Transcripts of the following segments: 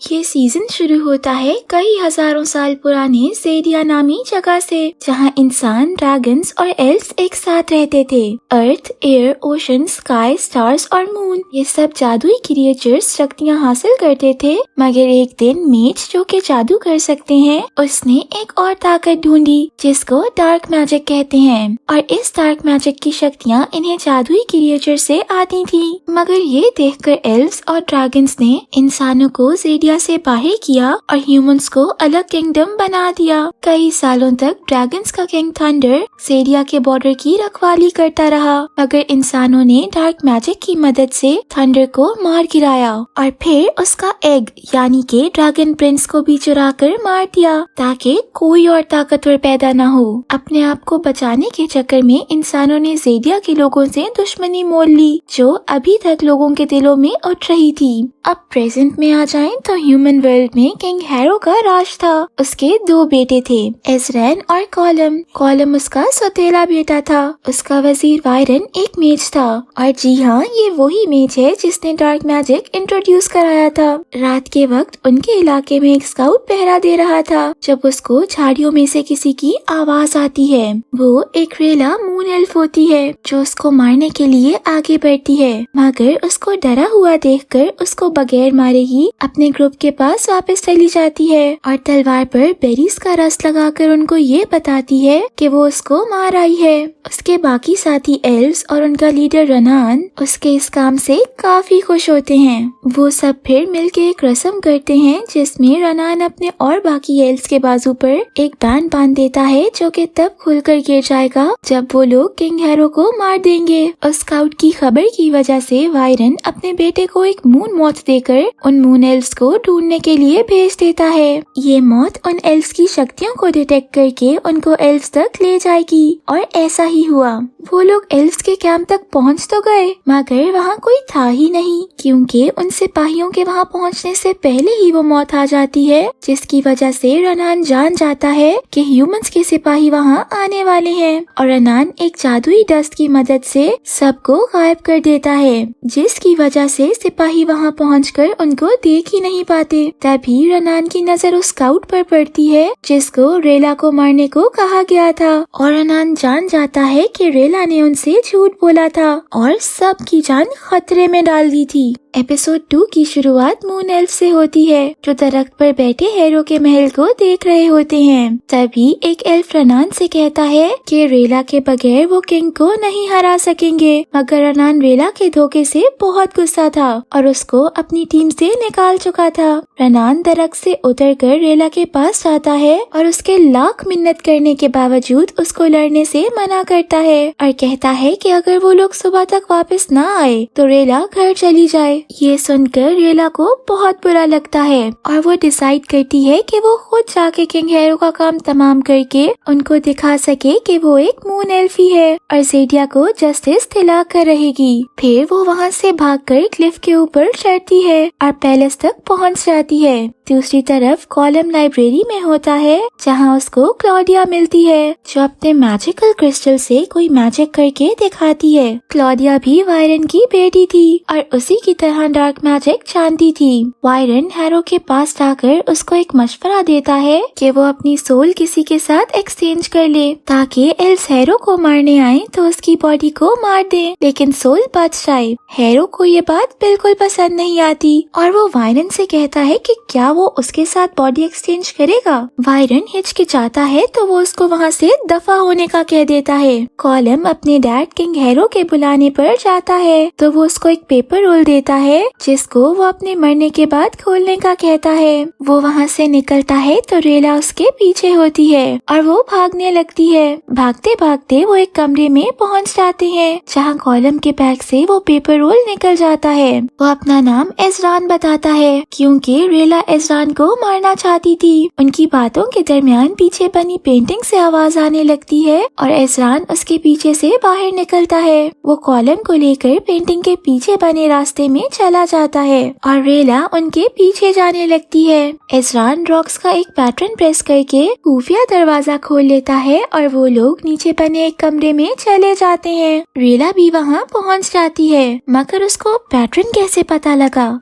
یہ سیزن شروع ہوتا ہے کئی ہزاروں سال پرانے زیڈیا نامی جگہ سے، جہاں انسان، ڈریگنز اور ایلفز ایک ساتھ رہتے تھے۔ ارتھ، ایئر، اوشن، اسکائی، اسٹارز اور مون، یہ سب جادوئی کریچرز شکتیاں حاصل کرتے تھے۔ مگر ایک دن میج، جو کہ جادو کر سکتے ہیں، اس نے ایک اور طاقت ڈھونڈی جس کو ڈارک میجک کہتے ہیں، اور اس ڈارک میجک کی شکتیاں انہیں جادوئی کریچر سے آتی تھیں۔ مگر یہ دیکھ کر ایلفز اور ڈریگنز نے انسانوں کو زیڈیا سے باہر کیا اور ہیومنز کو الگ کنگڈم بنا دیا۔ کئی سالوں تک ڈریگنز کا کنگ تھنڈر زیڈیا کے بارڈر کی رکھوالی کرتا رہا، مگر انسانوں نے ڈارک میجک کی مدد سے تھنڈر کو مار گرایا اور پھر اس کا ایگ یعنی کہ ڈریگن پرنس کو بھی چرا کر مار دیا تاکہ کوئی اور طاقتور پیدا نہ ہو۔ اپنے آپ کو بچانے کے چکر میں انسانوں نے زیڈیا کے لوگوں سے دشمنی مول لی، جو ابھی تک لوگوں کے دلوں میں اٹھ رہی تھی۔ اب پریزنٹ میں آ جائیں تو ہیومن ورلڈ میں کنگ ہیرو کا راج تھا۔ اس کے دو بیٹے تھے، ایزرین اور کولم۔ کولم اس کا سوتیلا بیٹا تھا۔ اس کا وزیر وائرن ایک میج تھا، اور جی ہاں، یہ وہی میج ہے جس نے ڈارک میجک انٹروڈیوس کرایا تھا۔ رات کے وقت ان کے علاقے میں ایک اسکاؤٹ پہرا دے رہا تھا جب اس کو جھاڑیوں میں سے کسی کی آواز آتی ہے۔ وہ ایک ریلا مون ایلف ہوتی ہے جو اس کو مارنے کے لیے آگے بڑھتی ہے، مگر اس کو ڈرا ہوا دیکھ کر اس کو بغیر مارے ہی اپنے گروپ کے پاس واپس چلی جاتی ہے اور تلوار پر بیریز کا رس لگا کر ان کو یہ بتاتی ہے کہ وہ اس کو مار آئی ہے۔ اس کے باقی ساتھی ایلفز اور ان کا لیڈر رنان اس کے اس کام سے کافی خوش ہوتے ہیں۔ وہ سب پھر مل کے ایک رسم کرتے ہیں جس میں رنان اپنے اور باقی ایلفز کے بازو پر ایک بینڈ باندھ دیتا ہے جو کہ تب کھل کر گر جائے گا جب وہ لوگ کنگ ہیرو کو مار دیں گے۔ اسکاؤٹ کی خبر کی وجہ سے وائرن اپنے بیٹے کو ایک مون موت دے کر ان مون ایلفز کو ڈھونڈنے کے لیے بھیج دیتا ہے۔ یہ موت ان ایلفز کی شکتیوں کو ڈیٹیکٹ کر کے ان کو ایلفز تک لے جائے گی، اور ایسا ہی ہوا۔ وہ لوگ ایلفز کے کیمپ تک پہنچ تو گئے، مگر وہاں کوئی تھا ہی نہیں، کیونکہ ان سپاہیوں کے وہاں پہنچنے سے پہلے ہی وہ موت آ جاتی ہے، جس کی وجہ سے رنان جان جاتا ہے کہ ہیومنز کے سپاہی وہاں آنے والے ہیں، اور رنان ایک جادوئی ڈسٹ کی مدد سے سب کو غائب کر دیتا ہے، جس کی وجہ سے سپاہی وہاں پہنچ کر ان کو دیکھ ہی نہیں پاتے۔ تبھی رنان کی نظر اس اسکاؤٹ پر پڑتی ہے جس کو ریلا کو مارنے کو کہا گیا تھا، اور رنان جان جاتا ہے کہ ریلا نے ان سے جھوٹ بولا تھا اور سب کی جان خطرے میں ڈال دی تھی۔ ایپیسوڈ 2 کی شروعات مون ایلف سے ہوتی ہے جو درخت پر بیٹھے ہیرو کے محل کو دیکھ رہے ہوتے ہیں۔ تبھی ایک ایلف رنان سے کہتا ہے کہ ریلا کے بغیر وہ کنگ کو نہیں ہرا سکیں گے، مگر رنان ریلا کے دھوکے سے بہت غصہ تھا اور اس کو اپنی ٹیم سے نکال چکا تھا۔ رنان درخت سے اتر کر ریلا کے پاس جاتا ہے اور اس کے لاکھ منت کرنے کے باوجود اس کو لڑنے سے منع کرتا ہے اور کہتا ہے کہ اگر وہ لوگ صبح تک واپس نہ آئے تو ریلا گھر چلی جائے۔ یہ سن کر ریلا کو بہت برا لگتا ہے اور وہ ڈیسائیڈ کرتی ہے کہ وہ خود جا کے کنگ ہیرو کا کام تمام کر کے ان کو دکھا سکے کہ وہ ایک مون ایلفی ہے اور زیڈیا کو جسٹس دلا کر رہے گی۔ پھر وہ وہاں سے بھاگ کر کلف کے اوپر چڑھتی ہے اور پیلس تک پہنچ جاتی ہے۔ دوسری طرف کولم لائبریری میں ہوتا ہے جہاں اس کو کلاڈیا ملتی ہے جو اپنے میجیکل کرسٹل سے کوئی میجک کر کے دکھاتی ہے۔ کلاڈیا بھی وائرن کی بیٹی تھی اور اسی کی طرح ڈارک میجک جانتی تھی۔ وائرن ہیرو کے پاس جا کر اس کو ایک مشورہ دیتا ہے کہ وہ اپنی سول کسی کے ساتھ ایکسچینج کر لے تاکہ ایلس ہیرو کو مارنے آئے تو اس کی باڈی کو مار دے لیکن سول بچ جائے۔ ہیرو کو یہ بات بالکل پسند نہیں آتی اور وہ وائرن سے کہتا ہے کہ کیا وہ اس کے ساتھ باڈی ایکسچینج کرے گا۔ وائرن ہچکچاتا ہے تو وہ اس کو وہاں سے دفع ہونے کا کہہ دیتا ہے۔ کولم اپنے ڈیڈ کنگ ہیرو کے بلانے پر جاتا ہے تو وہ اس کو ایک پیپر رول دیتا ہے جس کو وہ اپنے مرنے کے بعد کھولنے کا کہتا ہے۔ وہ وہاں سے نکلتا ہے تو ریلا اس کے پیچھے ہوتی ہے اور وہ بھاگنے لگتی ہے۔ بھاگتے بھاگتے وہ ایک کمرے میں پہنچ جاتے ہیں جہاں کولم کے بیگ سے وہ پیپر رول نکل جاتا ہے۔ وہ اپنا نام ایزران بتاتا ہے کیونکہ ریلا ایزران کو مارنا چاہتی تھی۔ ان کی باتوں کے درمیان پیچھے بنی پینٹنگ سے آواز آنے لگتی ہے اور ایزران اس کے پیچھے سے باہر نکلتا ہے۔ وہ کولم کو لے کر پینٹنگ کے پیچھے بنے راستے میں چلا جاتا ہے اور ریلا ان کے پیچھے جانے لگتی ہے۔ ایزران راکس کا ایک پیٹرن پریس کر کے خفیہ دروازہ کھول لیتا ہے اور وہ لوگ نیچے بنے ایک کمرے میں چلے جاتے ہیں۔ ریلا بھی وہاں پہنچ جاتی ہے مگر اس کو پیٹرن کیسے پتا لگا؟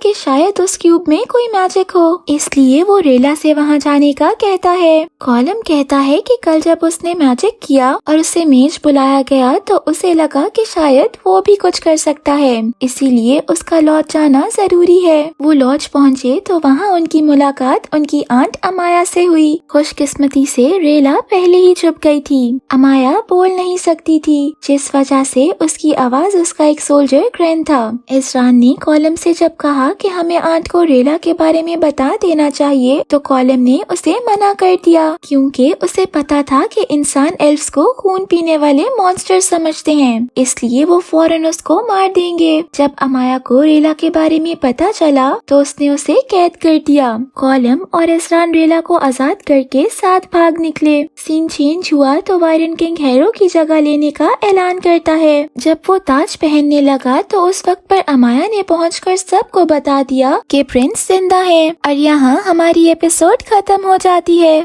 کہ شاید اس کیوب میں کوئی میجک ہو، اس لیے وہ ریلا سے وہاں جانے کا کہتا ہے۔ کالم کہتا ہے کہ کل جب اس نے میجک کیا اور اسے میز بلایا گیا تو اسے لگا کہ شاید وہ بھی کچھ کر سکتا ہے، اسی لیے اس کا لوٹ جانا ضروری ہے۔ وہ لوج پہنچے تو وہاں ان کی ملاقات ان کی آنٹ امایا سے ہوئی۔ خوش قسمتی سے ریلا پہلے ہی چھپ گئی تھی۔ امایا بول نہیں سکتی تھی، جس وجہ سے اس کی آواز اس کا ایک سولجر گرین تھا۔ اسران نے کالم سے جب کہا کہ ہمیں آنٹ کو ریلا کے بارے میں بتا دینا چاہیے تو کالم نے اسے منع کر دیا، کیونکہ اسے پتا تھا کہ انسان ایلفز کو خون پینے والے مونسٹر سمجھتے ہیں، اس لیے وہ فوراً اس کو مار دیں گے۔ جب امایا کو ریلا کے بارے میں پتا چلا تو اس نے اسے قید کر دیا۔ کالم اور اسران ریلا کو آزاد کر کے ساتھ بھاگ نکلے۔ سین چینج ہوا تو وائرن کنگ ہیرو کی جگہ لینے کا اعلان کرتا ہے۔ جب وہ تاج پہننے لگا تو اس وقت پر امایا نے پہنچ کر سب کو بتا دیا کہ پرنس زندہ ہے، اور یہاں ہماری ایپیسوڈ ختم ہو جاتی ہے۔